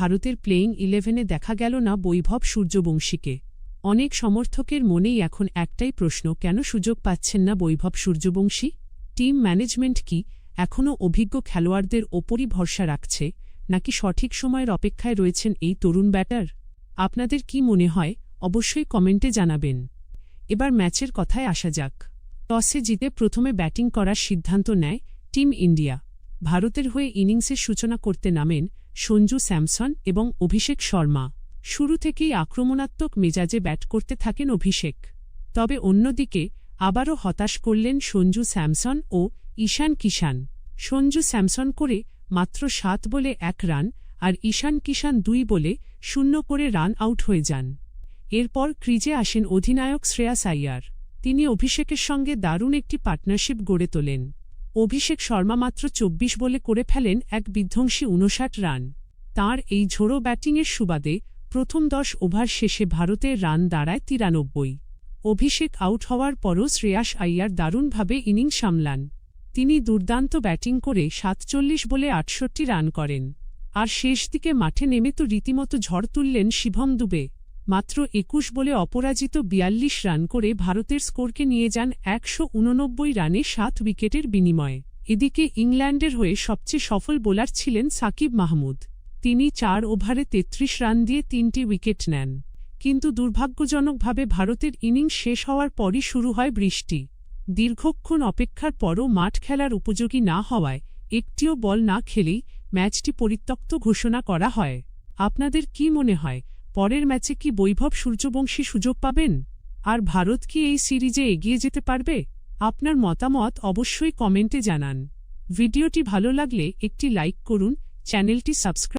ভারতের প্লেয়িং 11-এ দেখা গেল না বৈভব সূর্যবংশীকে। অনেক সমর্থকের মনেই এখন একটাই প্রশ্ন, কেন সুযোগ পাচ্ছেন না বৈভব সূর্যবংশী? টিম ম্যানেজমেন্ট কি এখনও অভিজ্ঞ খেলোয়াড়দের ওপরই ভরসা রাখছে, নাকি সঠিক সময়ের অপেক্ষায় রয়েছেন এই তরুণ ব্যাটার? আপনাদের কি মনে হয় অবশ্যই কমেন্টে জানাবেন। এবার ম্যাচের কথায় আসা যাক। টসে জিতে প্রথমে ব্যাটিং করার সিদ্ধান্ত নেয় টিম ইন্ডিয়া। ভারতের হয়ে ইনিংসের সূচনা করতে নামেন সঞ্জু স্যামসন এবং অভিষেক শর্মা। শুরু থেকেই আক্রমণাত্মক মেজাজে ব্যাট করতে থাকেন অভিষেক। তবে অন্যদিকে আবারও হতাশ করলেন সঞ্জু স্যামসন ও ঈশান কিষান। সঞ্জু স্যামসন করে মাত্র 7 বলে 1 রান আর ঈশান কিষান 2 বলে 0 করে রান আউট হয়ে যান। এরপর ক্রিজে আসেন অধিনায়ক শ্রেয়াস আইয়ার। তিনি অভিষেকের সঙ্গে দারুণ একটি পার্টনারশিপ গড়ে তোলেন। অভিষেক শর্মা মাত্র 24 বলে করে ফেলেন এক বিধ্বংসী 59 রান। তাঁর এই ঝোড়ো ব্যাটিংয়ের সুবাদে প্রথম 10 ওভার শেষে ভারতের রান দাঁড়ায় 93। অভিষেক আউট হওয়ার পরও শ্রেয়াস আইয়ার দারুণভাবে ইনিংস সামলান। তিনি দুর্দান্ত ব্যাটিং করে 47 বলে 68 রান করেন। আর শেষ দিকে মাঠে নেমে তো রীতিমতো ঝড় তুললেন শিভম দুবে। মাত্র 21 বলে অপরাজিত 42 রান করে ভারতের স্কোরকে নিয়ে যান 189 রানে 7 উইকেটের বিনিময়ে। এদিকে ইংল্যান্ডের হয়ে সবচেয়ে সফল বোলার ছিলেন সাকিব মাহমুদ। তিনি 4 ওভারে 33 রান দিয়ে 3টি উইকেট নেন। কিন্তু দুর্ভাগ্যজনকভাবে ভারতের ইনিংস শেষ হওয়ার পরই শুরু হয় বৃষ্টি। দীর্ঘক্ষণ অপেক্ষার পরও মাঠ খেলার উপযোগী না হওয়ায় একটিও বল না খেলেই ম্যাচটি পরিত্যক্ত ঘোষণা করা হয়। আপনাদের কি মনে হয়, পরের ম্যাচে কি বৈভব সূর্যবংশী সুযোগ পাবেন? আর ভারত কি এই সিরিজে এগিয়ে যেতে পারবে? আপনার মতামত অবশ্যই কমেন্টে জানান। ভিডিওটি ভালো লাগলে একটি লাইক করুন, চ্যানেলটি সাবস্ক্রাইব